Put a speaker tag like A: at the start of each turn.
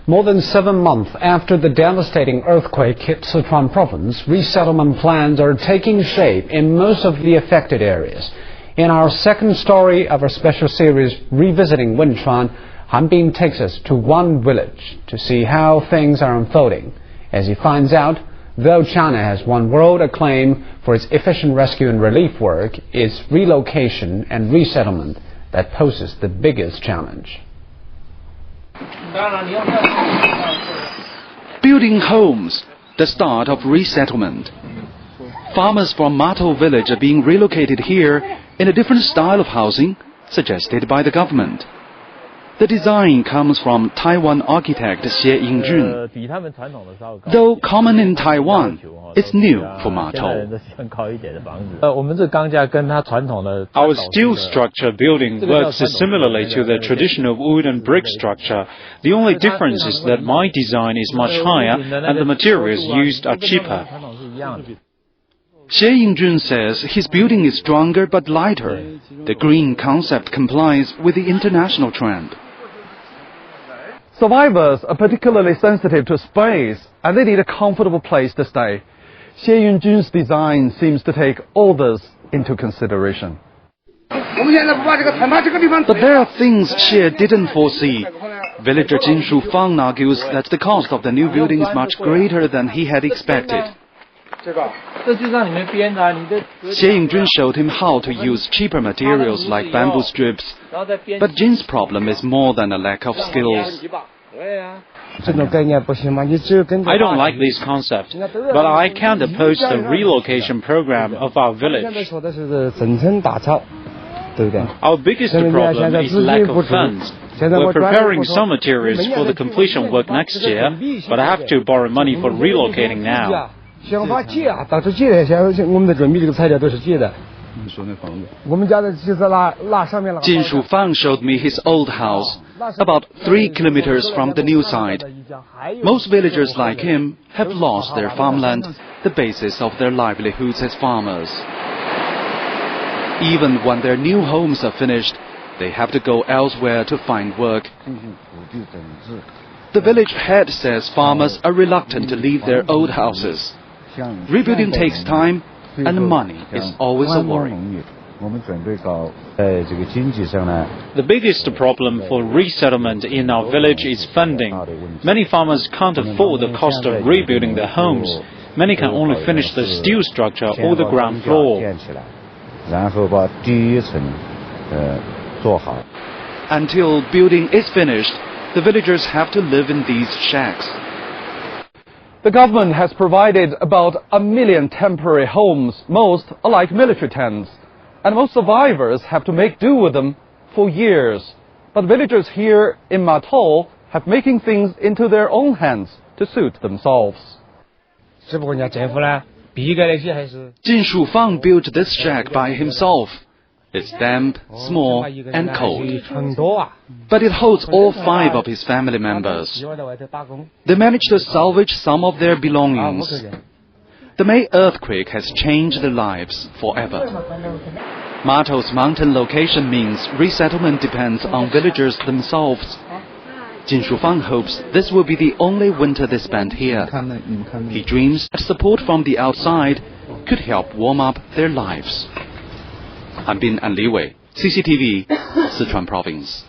A: More than 7 months after the devastating earthquake hit Sichuan province, resettlement plans are taking shape in most of the affected areas. In our second story of our special series, Revisiting Wenchuan, Han Bin takes us to one village to see how things are unfolding. As he finds out, though China has won world acclaim for its efficient rescue and relief work, it's relocation and resettlement that poses the biggest challenge.
B: Building homes, the start of resettlement. Farmers from Matou village are being relocated here in a different style of housing suggested by the government. The design comes from Taiwan architect Xie Yingjun. Though common in Taiwan, it's new for Matou.
C: Our steel structure building works similarly to the traditional wood and brick structure. The only difference is that my design is much higher and the materials used are cheaper.
B: Xie Yingjun says his building is stronger but lighter. The green concept complies with the international trend.
D: Survivors are particularly sensitive to space, and they need a comfortable place to stay. Xie Yunjun's design seems to take all this into consideration.
B: But there are things Xie didn't foresee. Villager Jin Shufang argues that the cost of the new building is much greater than he had expected. Xie Yingjun showed him how to use cheaper materials like bamboo strips, but Jin's problem is more than a lack of skills.
C: I don't like this concept, but I can't oppose the relocation program of our village. Our biggest problem is lack of funds. We're preparing some materials for the completion work next year, but I have to borrow money for relocating now.
B: Jin Shufang showed me his old house, about 3 kilometers from the new site. Most villagers like him have lost their farmland, the basis of their livelihoods as farmers. Even when their new homes are finished, they have to go elsewhere to find work. The village head says farmers are reluctant to leave their old houses. Rebuilding takes time, and money is always a worry.
C: The biggest problem for resettlement in our village is funding. Many farmers can't afford the cost of rebuilding their homes. Many can only finish the steel structure or the ground floor.
B: Until building is finished, the villagers have to live in these shacks.
D: The government has provided about 1 million temporary homes. Most are like military tents, and most survivors have to make do with them for years. But villagers here in Matou have making things into their own hands to suit themselves.
B: Jin Shufang built this shack by himself. It's damp, small, and cold. But it holds all 5 of his family members. They managed to salvage some of their belongings. The May earthquake has changed their lives forever. Matou's mountain location means resettlement depends on villagers themselves. Jin Shufang hopes this will be the only winter they spend here. He dreams that support from the outside could help warm up their lives. Han Bin and Li Wei, CCTV, Sichuan Province.